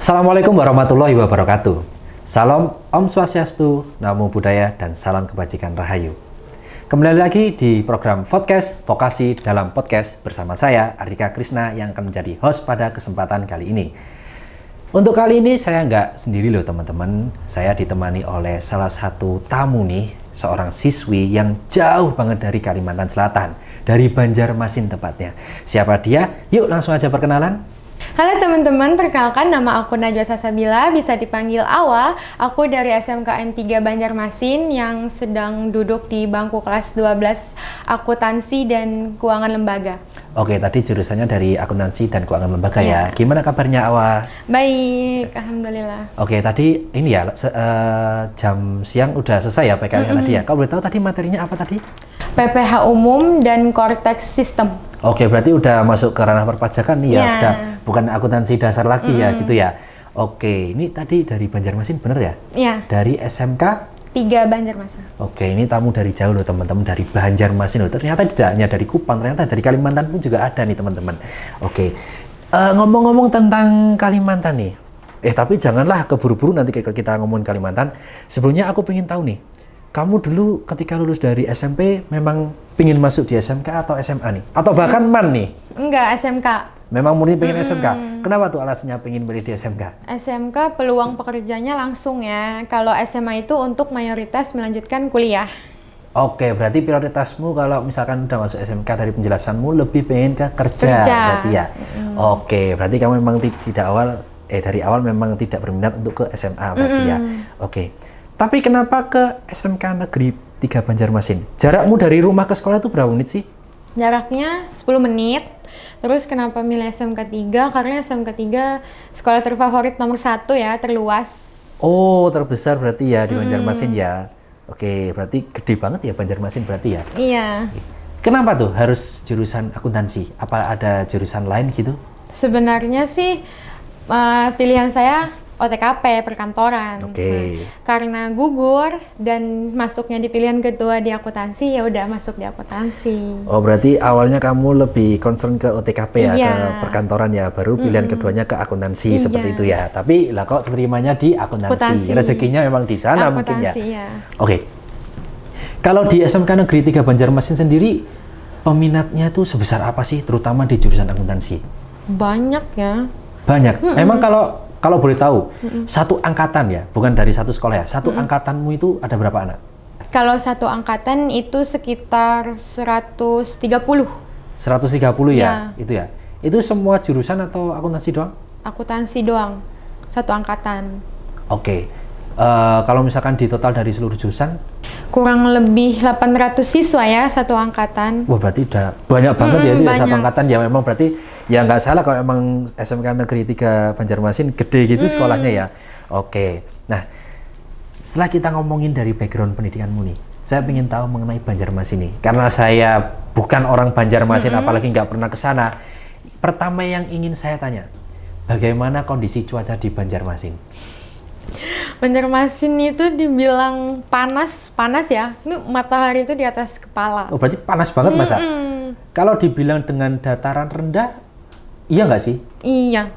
Assalamualaikum warahmatullahi wabarakatuh. Salam Om Swastiastu, Namo Buddhaya, dan salam kebajikan Rahayu. Kembali lagi di program podcast Vokasi dalam Podcast bersama saya, Ardika Krisna, yang akan menjadi host pada kesempatan kali ini. Untuk kali ini saya nggak sendiri loh teman-teman. Saya ditemani oleh salah satu tamu nih, seorang siswi yang jauh banget dari Kalimantan Selatan, dari Banjarmasin tepatnya. Siapa dia? Yuk langsung aja perkenalan. Halo teman-teman, perkenalkan nama aku Najwa Sasabila, bisa dipanggil Awa. Aku dari SMKN 3 Banjarmasin yang sedang duduk di bangku kelas 12 Akuntansi dan Keuangan Lembaga. Oke, tadi jurusannya dari akuntansi dan keuangan lembaga ya. Gimana kabarnya Awa? Baik, alhamdulillah. Oke, tadi ini ya jam siang udah selesai ya PKL tadi ya. Kalau boleh tahu tadi materinya apa tadi? PPh Umum dan Cortex System. Oke, berarti udah masuk ke ranah perpajakan nih ya. Yeah. Udah bukan akuntansi dasar lagi ya gitu ya. Oke, ini tadi dari Banjarmasin bener ya? Iya. Dari SMK 3 Banjarmasin. Oke, ini tamu dari jauh loh teman-teman, dari Banjarmasin loh. Ternyata tidak hanya dari Kupang, ternyata dari Kalimantan pun juga ada nih teman-teman. Oke, ngomong-ngomong tentang Kalimantan nih. Tapi janganlah keburu-buru nanti kita ngomongin Kalimantan. Sebelumnya aku pengen tahu nih, kamu dulu ketika lulus dari SMP memang pingin masuk di SMK atau SMA nih? Atau bahkan MAN nih? Enggak, SMK. Memang murni pengen SMK. Kenapa tuh alasannya pengen pilih di SMK? SMK peluang pekerjaannya langsung ya. Kalau SMA itu untuk mayoritas melanjutkan kuliah. Oke, berarti prioritasmu kalau misalkan udah masuk SMK dari penjelasanmu lebih pengen kerja. Berarti ya. Oke, berarti kamu memang dari awal memang tidak berminat untuk ke SMA berarti ya. Oke. Tapi kenapa ke SMK Negeri 3 Banjarmasin? Jarakmu dari rumah ke sekolah itu berapa menit sih? Jaraknya 10 menit. Terus kenapa milih SMK 3? Karena SMK 3 sekolah terfavorit nomor 1 ya, terluas. Oh, terbesar berarti ya di Banjarmasin ya. Oke, berarti gede banget ya Banjarmasin berarti ya? Iya. Kenapa tuh harus jurusan akuntansi? Apa ada jurusan lain gitu? Sebenarnya sih pilihan saya OTKP, perkantoran. Oke. Karena gugur dan masuknya di pilihan kedua di akuntansi, ya udah masuk di akuntansi. Oh, berarti awalnya kamu lebih concern ke OTKP ya, Iya. ke perkantoran ya, baru pilihan keduanya ke akuntansi seperti itu ya. Tapi lah kok terimanya di akuntansi. Rezekinya memang di sana mungkin ya. Iya. Oke. Kalau di SMK Negeri 3 Banjarmasin sendiri, peminatnya itu sebesar apa sih, terutama di jurusan akuntansi? Banyak ya. Banyak. Memang kalau boleh tahu, satu angkatan ya, bukan dari satu sekolah ya, satu angkatanmu itu ada berapa anak? Kalau satu angkatan itu sekitar 130. 130 ya, Iya. itu ya. Itu semua jurusan atau akuntansi doang? Akuntansi doang, satu angkatan. Oke. Kalau misalkan di total dari seluruh jurusan? Kurang lebih 800 siswa ya, satu angkatan. Wah, berarti udah banyak banget ya itu ya, satu banyak. angkatan ya. Memang berarti ya nggak salah kalau emang SMK Negeri 3 Banjarmasin gede gitu sekolahnya ya. Oke. Nah, setelah kita ngomongin dari background pendidikanmu nih, saya ingin tahu mengenai Banjarmasin nih. Karena saya bukan orang Banjarmasin, apalagi nggak pernah ke sana. Pertama yang ingin saya tanya, bagaimana kondisi cuaca di Banjarmasin? Banjarmasin itu dibilang panas ya. Ini matahari itu di atas kepala. Oh, berarti panas banget masa? Kalau dibilang dengan dataran rendah, iya nggak sih? Iya,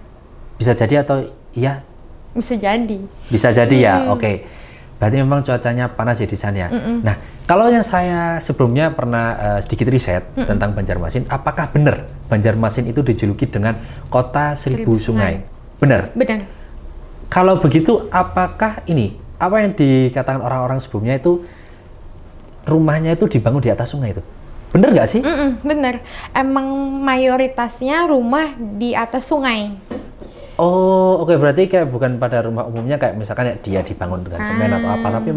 Bisa jadi atau iya? bisa jadi. Bisa jadi ya, oke. Berarti memang cuacanya panas ya di sana ya. Nah, kalau yang saya sebelumnya pernah sedikit riset tentang Banjarmasin, apakah benar Banjarmasin itu dijuluki dengan kota 1000 sungai? Benar? Benar. Kalau begitu, apakah apa yang dikatakan orang-orang sebelumnya itu rumahnya itu dibangun di atas sungai itu? Bener nggak sih? Bener. Emang mayoritasnya rumah di atas sungai. Oh, oke. Berarti kayak bukan pada rumah umumnya kayak misalkan ya dia dibangun dengan semen atau apa, tapi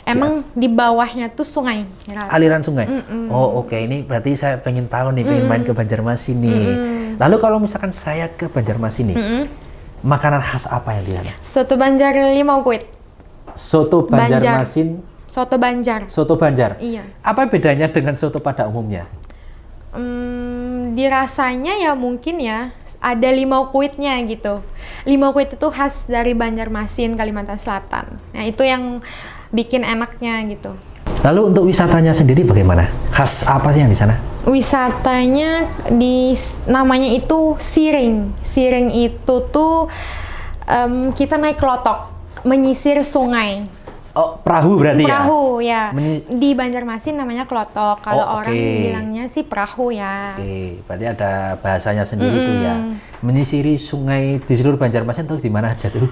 Emang di bawahnya tuh sungai. aliran sungai. Oh, oke. Ini berarti saya pengen tahu nih, pengen main ke Banjarmasin nih. Lalu kalau misalkan saya ke Banjarmasin nih, makanan khas apa yang di sana? Soto Banjar Limau Kuit. Soto Banjarmasin. Soto Banjar. Soto Banjar. Iya. Apa bedanya dengan soto pada umumnya? Dirasanya ya mungkin ya ada limau kuitnya gitu. Limau kuit itu khas dari Banjarmasin, Kalimantan Selatan. Nah itu yang bikin enaknya gitu. Lalu untuk wisatanya sendiri bagaimana? Khas apa sih yang di sana? Wisatanya namanya itu Siring. Siring itu tuh Kita naik klotok, menyisir sungai. Oh, perahu berarti ya? Perahu ya. Di Banjarmasin namanya klotok. Kalau orang bilangnya sih perahu ya. Oke, berarti ada bahasanya sendiri tuh ya. Menyisiri sungai di seluruh Banjarmasin tuh di mana aja tuh?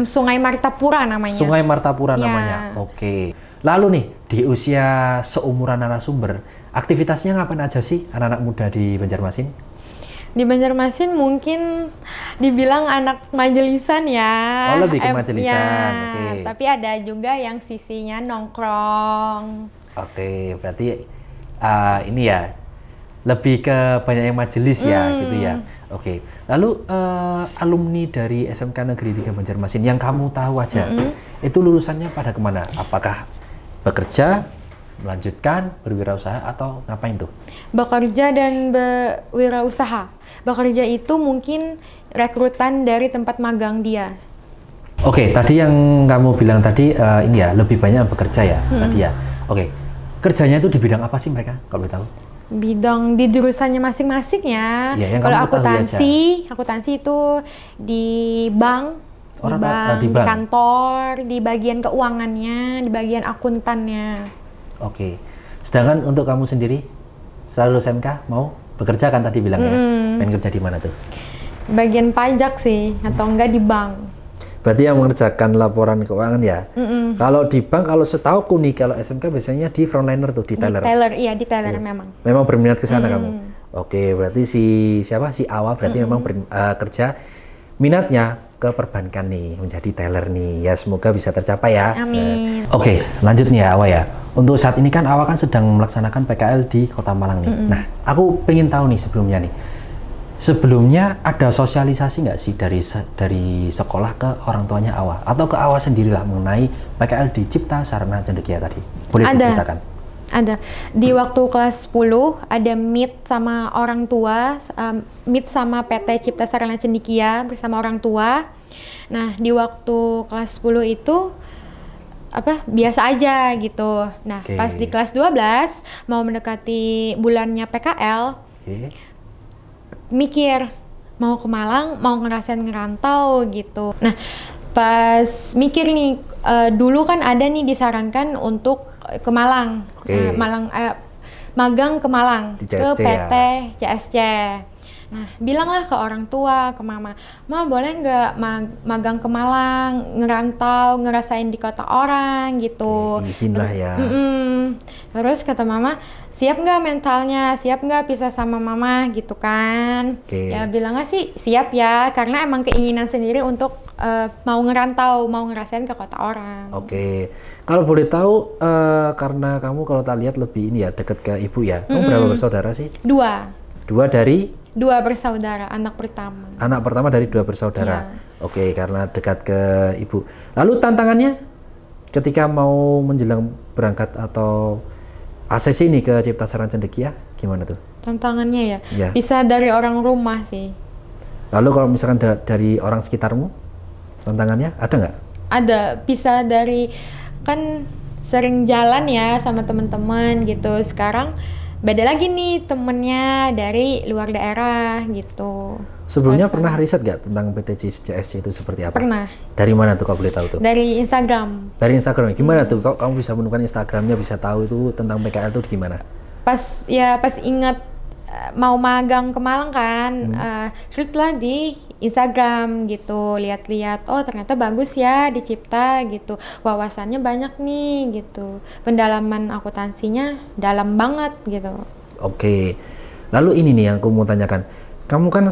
Sungai Martapura namanya. Sungai Martapura Ya. namanya. Oke. Lalu nih, di usia seumuran narasumber, aktivitasnya ngapain aja sih anak-anak muda di Banjarmasin? Di Banjarmasin mungkin dibilang anak majelisan ya. Oh, lebih ke majelisan, ya. oke. Tapi ada juga yang sisinya nongkrong. Oke, berarti ini ya, lebih ke banyak yang majelis ya, gitu ya. Oke, lalu alumni dari SMK Negeri 3 Banjarmasin yang kamu tahu aja, itu lulusannya pada kemana? Apakah bekerja, melanjutkan, berwirausaha, atau ngapain tuh? Bekerja dan berwirausaha. Bekerja itu mungkin rekrutan dari tempat magang dia. Oke, tadi yang kamu bilang tadi ini ya, lebih banyak bekerja ya, tadi ya. Oke, kerjanya itu di bidang apa sih mereka, kalau boleh tahu? Bidang di jurusannya masing-masing ya. Iya, yang kalau kamu ketahui akuntansi itu di bank, di bank. kantor, di bagian keuangannya, di bagian akuntannya. Oke, sedangkan untuk kamu sendiri, setelah lulus SMK mau bekerja kan tadi bilangnya, pengen kerja di mana tuh? Bagian pajak sih, atau enggak di bank. Berarti yang mengerjakan laporan keuangan ya. Kalau di bank, kalau setauku nih, kalau SMK biasanya di frontliner tuh, di teller. Di teller memang. Memang berminat ke sana kamu. Oke, berarti si Awa berarti memang kerja minatnya ke perbankan nih, menjadi teller nih. Ya semoga bisa tercapai ya. Amin. Oke, lanjut nih ya Awa ya. Untuk saat ini kan Awa kan sedang melaksanakan PKL di Kota Malang nih. Nah, aku pengen tahu nih sebelumnya nih. Sebelumnya ada sosialisasi nggak sih dari sekolah ke orang tuanya Awa atau ke Awa sendirilah mengenai PKL di Cipta Sarana Cendekia tadi? Boleh diceritakan? Ada. Di waktu kelas 10 ada meet sama orang tua, meet sama PT Cipta Sarana Cendekia bersama orang tua. Nah, di waktu kelas 10 itu biasa aja gitu. Nah, pas di kelas 12 mau mendekati bulannya PKL, mikir mau ke Malang, mau ngerasain ngerantau gitu. Nah, pas mikir nih, dulu kan ada nih disarankan untuk ke Malang, magang ke Malang, ke PT CSC. Nah, bilanglah ke orang tua, ke mama, Ma boleh nggak magang ke Malang, ngerantau, ngerasain di kota orang gitu. Izin lah ya. Terus kata mama, siap nggak mentalnya, siap nggak pisah sama mama gitu kan. Ya bilangnya sih siap ya, karena emang keinginan sendiri untuk mau ngerantau, mau ngerasain ke kota orang. Oke, kalau boleh tahu, karena kamu kalau tak lihat lebih ini ya, deket ke ibu ya. Kamu berapa bersaudara sih? Dua dari? Dua bersaudara, anak pertama. Anak pertama dari dua bersaudara. Ya. Oke, karena dekat ke ibu. Lalu tantangannya ketika mau menjelang berangkat atau ACC ini ke Cipta Sarana Cendekia, gimana tuh? Tantangannya ya? Bisa dari orang rumah sih. Lalu kalau misalkan dari orang sekitarmu, tantangannya ada nggak? Ada, bisa dari, kan sering jalan ya sama teman-teman gitu. Sekarang beda lagi nih temennya dari luar daerah gitu. Sebelumnya pernah riset nggak tentang PT CSC itu seperti apa? Pernah. Dari mana tuh kalau boleh tahu tuh? Dari Instagram. Dari Instagram, gimana tuh? Kamu bisa menemukan Instagramnya, bisa tahu itu tentang PKL tuh gimana? Pas ingat mau magang ke Malang kan, search lah di Instagram gitu, lihat-lihat, oh ternyata bagus ya di Cipta gitu, wawasannya banyak nih gitu, pendalaman akuntansinya dalam banget gitu. Oke, lalu ini nih yang aku mau tanyakan, kamu kan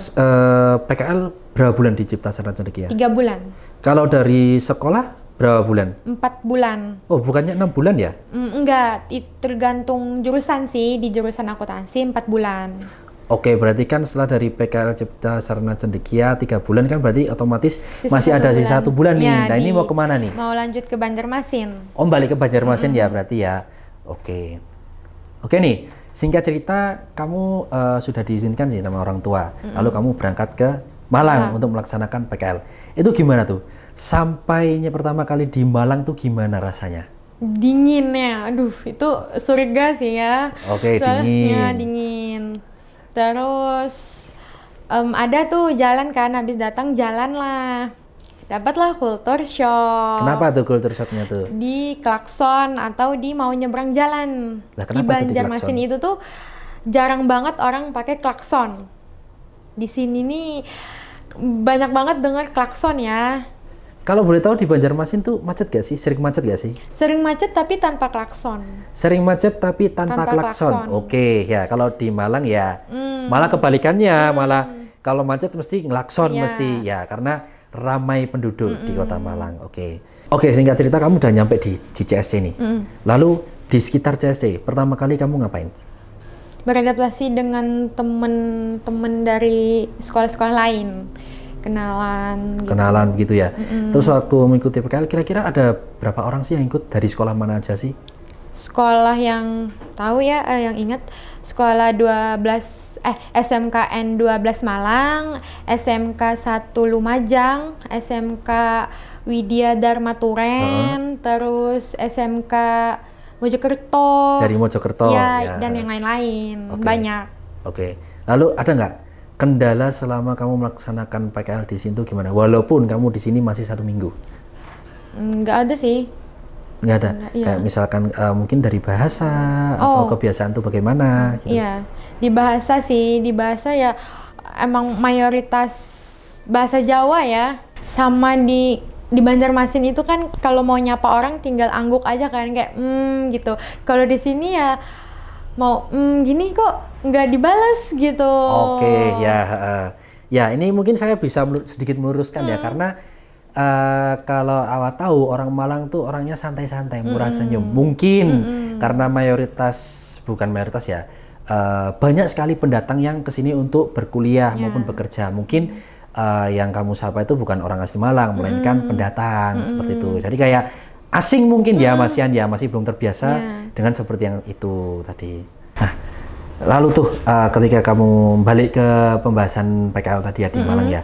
PKL berapa bulan di Cipta Sarana Cendekia? 3 bulan. Kalau dari sekolah berapa bulan? 4 bulan. Oh bukannya 6 bulan ya? Enggak, tergantung jurusan sih, di jurusan akuntansi 4 bulan. Oke, berarti kan setelah dari PKL Cipta Sarana Cendekia 3 bulan kan berarti otomatis masih ada sisa 1 bulan nih. Ya, nah ini mau kemana nih? Mau lanjut ke Banjarmasin. Oh balik ke Banjarmasin ya berarti ya. Oke. Oke nih, singkat cerita kamu sudah diizinkan sih sama orang tua. Lalu kamu berangkat ke Malang untuk melaksanakan PKL. Itu gimana tuh? Sampainya pertama kali di Malang tuh gimana rasanya? Dingin ya, aduh itu surga sih ya. Oke, dingin. Terus ada tuh jalan kan, habis datang jalan lah Dapatlah culture shock. Kenapa tuh culture shocknya tuh? Di klakson atau di mau nyebrang jalan. Lah, Di kenapa tuh di Banjarmasin klakson? itu tuh jarang banget orang pakai klakson. Di sini nih banyak banget dengar klakson ya. Kalau boleh tahu di Banjarmasin tuh macet gak sih? Sering macet gak sih? Sering macet tapi tanpa klakson. Sering macet tapi tanpa Tanpa klakson. klakson. Oke, ya kalau di Malang ya malah kebalikannya, malah kalau macet mesti ngelakson Iya. mesti ya karena ramai penduduk di Kota Malang. Oke. Oke, singkat cerita kamu udah nyampe di CSC nih. Lalu di sekitar CSC pertama kali kamu ngapain? Beradaptasi dengan temen-temen dari sekolah-sekolah lain. Kenalan gitu. Kenalan gitu ya. Terus waktu mengikuti PKL kira-kira ada berapa orang sih yang ikut dari sekolah mana aja sih? Sekolah yang tahu ya, yang ingat sekolah SMKN 12 Malang, SMK 1 Lumajang, SMK Widya Dharma Turen, terus SMK Mojokerto. Dari Mojokerto Ya, dan yang lain-lain. Oke. Banyak. Oke. Lalu ada nggak kendala selama kamu melaksanakan PKL di sini tuh gimana? Walaupun kamu di sini masih 1 minggu. Nggak ada sih. Nggak ada. Iya. Kayak misalkan mungkin dari bahasa atau kebiasaan tuh bagaimana gitu. Iya, di bahasa ya emang mayoritas bahasa Jawa ya. Sama di Banjarmasin itu kan kalau mau nyapa orang tinggal angguk aja kan kayak gitu. Kalau di sini ya mau gini kok nggak dibales gitu. Oke, ya. Ya, ini mungkin saya bisa sedikit meluruskan ya karena kalau awak tahu orang Malang tuh orangnya santai-santai, murah senyum. Mungkin karena bukan mayoritas ya, banyak sekali pendatang yang kesini untuk berkuliah maupun bekerja. Mungkin yang kamu sapa itu bukan orang asli Malang, melainkan pendatang seperti itu. Jadi kayak asing mungkin ya, Masian ya, masih belum terbiasa dengan seperti yang itu tadi. Nah, lalu tuh ketika kamu balik ke pembahasan PKL tadi ya di Malang ya.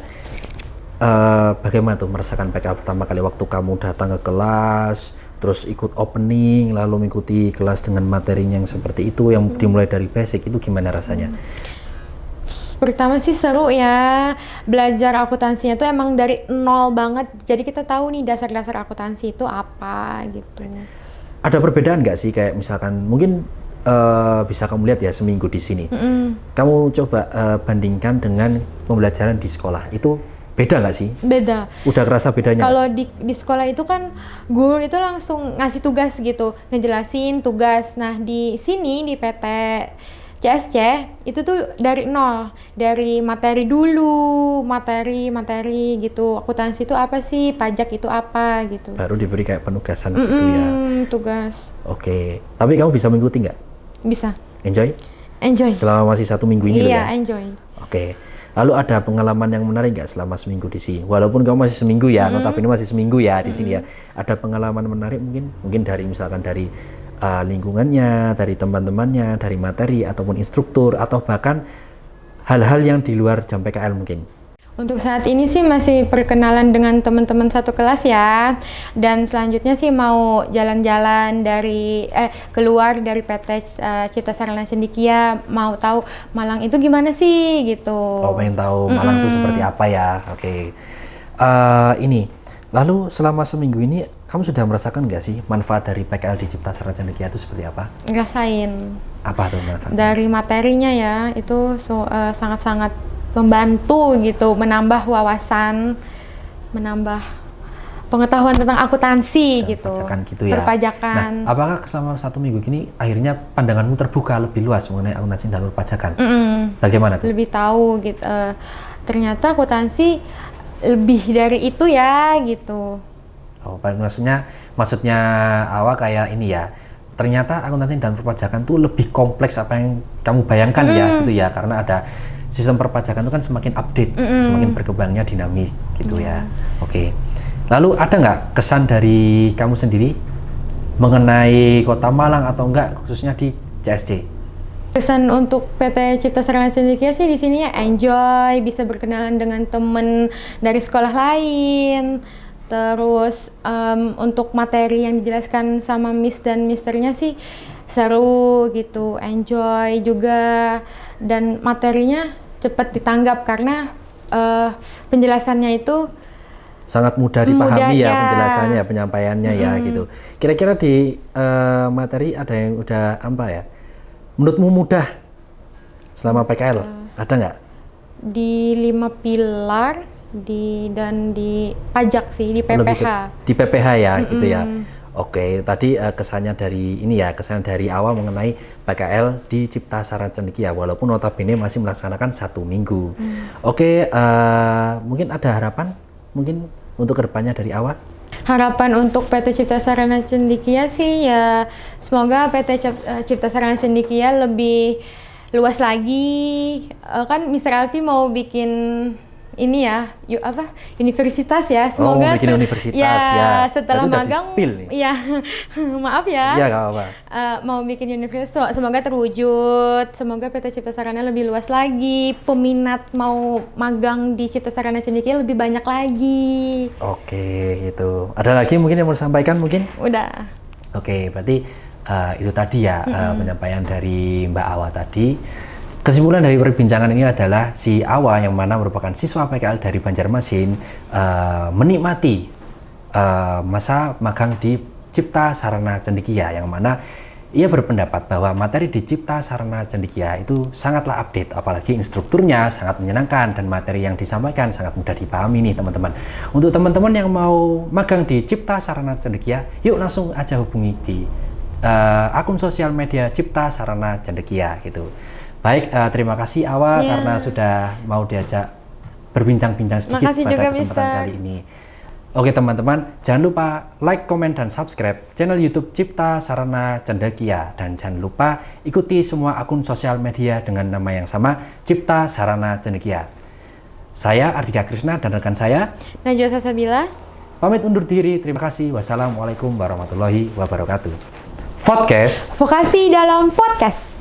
Bagaimana tuh merasakan PKL pertama kali waktu kamu datang ke kelas, terus ikut opening, lalu mengikuti kelas dengan materinya yang seperti itu, yang dimulai dari basic, itu gimana rasanya? Pertama sih seru ya, belajar akuntansinya tuh emang dari nol banget, jadi kita tahu nih dasar-dasar akuntansi itu apa gitu. Ada perbedaan nggak sih kayak misalkan mungkin bisa kamu lihat ya seminggu di sini, kamu coba bandingkan dengan pembelajaran di sekolah, itu beda nggak sih? Beda. Udah kerasa bedanya? Kalau di sekolah itu kan guru itu langsung ngasih tugas gitu, ngejelasin tugas. Nah di sini di PT CSC itu tuh dari nol, dari materi dulu, materi gitu. Akuntansi itu apa sih, pajak itu apa gitu. Baru diberi kayak penugasan gitu ya. Tugas. Oke, tapi kamu bisa mengikuti nggak? Bisa. Enjoy? Enjoy. Selama masih 1 minggu ini loh Iya, ya? enjoy. Oke. Lalu ada pengalaman yang menarik nggak selama seminggu di sini? Walaupun kamu masih seminggu ya, notabene masih seminggu ya di sini ya. Ada pengalaman menarik mungkin dari misalkan dari lingkungannya, dari teman-temannya, dari materi ataupun instruktur atau bahkan hal-hal yang di luar jam PKL mungkin. Untuk saat ini sih masih perkenalan dengan teman-teman satu kelas ya. Dan selanjutnya sih mau jalan-jalan keluar dari PT Cipta Sarana Cendekia, mau tahu Malang itu gimana sih gitu. Oh, pengen tahu Malang itu seperti apa ya? Oke. Ini, lalu selama seminggu ini kamu sudah merasakan nggak sih manfaat dari PKL di Cipta Sarana Cendekia itu seperti apa? Ngerasain. Apa tuh manfaatnya? Dari materinya ya, itu sangat-sangat membantu gitu, menambah wawasan, menambah pengetahuan tentang akuntansi gitu. Perpajakan gitu ya. Perpajakan. Nah, apakah selama 1 minggu gini akhirnya pandanganmu terbuka lebih luas mengenai akuntansi dan perpajakan? Bagaimana tuh? Lebih tahu gitu. Ternyata akuntansi lebih dari itu ya gitu. Oh, maksudnya awal kayak ini ya. Ternyata akuntansi dan perpajakan tuh lebih kompleks apa yang kamu bayangkan ya gitu ya, karena ada sistem perpajakan itu kan semakin update, semakin berkembangnya dinamis gitu ya. Oke. Lalu ada nggak kesan dari kamu sendiri mengenai Kota Malang atau enggak khususnya di CSC? Kesan untuk PT Cipta Sarana Cendekia sih di sini ya enjoy, bisa berkenalan dengan temen dari sekolah lain. Terus untuk materi yang dijelaskan sama Miss dan Misternya sih seru gitu, enjoy juga, dan materinya cepat ditanggap karena penjelasannya itu sangat mudah dipahami ya ya. penjelasannya, penyampaiannya ya gitu. Kira-kira di materi ada yang udah apa ya? Menurutmu mudah selama PKL? Ada nggak? Di 5 pilar dan di pajak sih, di PPH. Di PPH ya gitu ya. Oke, tadi kesannya dari awal mengenai PKL di Cipta Sarana Cendekia, walaupun notabene masih melaksanakan 1 minggu. Oke, mungkin ada harapan mungkin untuk kedepannya dari awal? Harapan untuk PT Cipta Sarana Cendekia sih ya, semoga PT Cipta Sarana Cendekia lebih luas lagi. Kan Mr. Alfi mau bikin ini ya, universitas ya. Semoga bikin universitas ya. Setelah magang, ya maaf ya. Iya, nggak apa-apa. Mau bikin universitas, semoga terwujud. Semoga PT Cipta Sarana lebih luas lagi. Peminat mau magang di Cipta Sarana Cendekia lebih banyak lagi. Oke, gitu. Ada lagi mungkin yang mau disampaikan mungkin? Udah. Oke, berarti itu tadi ya penyampaian dari Mbak Awa tadi. Kesimpulan dari perbincangan ini adalah si Awa yang mana merupakan siswa PKL dari Banjarmasin menikmati masa magang di Cipta Sarana Cendekia, yang mana ia berpendapat bahwa materi di Cipta Sarana Cendekia itu sangatlah update, apalagi instrukturnya sangat menyenangkan dan materi yang disampaikan sangat mudah dipahami nih teman-teman. Untuk teman-teman yang mau magang di Cipta Sarana Cendekia, yuk langsung aja hubungi di akun sosial media Cipta Sarana Cendekia gitu. Baik, terima kasih Awa karena sudah mau diajak berbincang-bincang sedikit pada kesempatan kali ini. Oke teman-teman, jangan lupa like, komen, dan subscribe channel YouTube Cipta Sarana Cendekia, dan jangan lupa ikuti semua akun sosial media dengan nama yang sama, Cipta Sarana Cendekia. Saya Ardika Krisna dan rekan saya Najwa Sasabila pamit undur diri. Terima kasih. Wassalamualaikum warahmatullahi wabarakatuh. Podcast Vokasi dalam Podcast.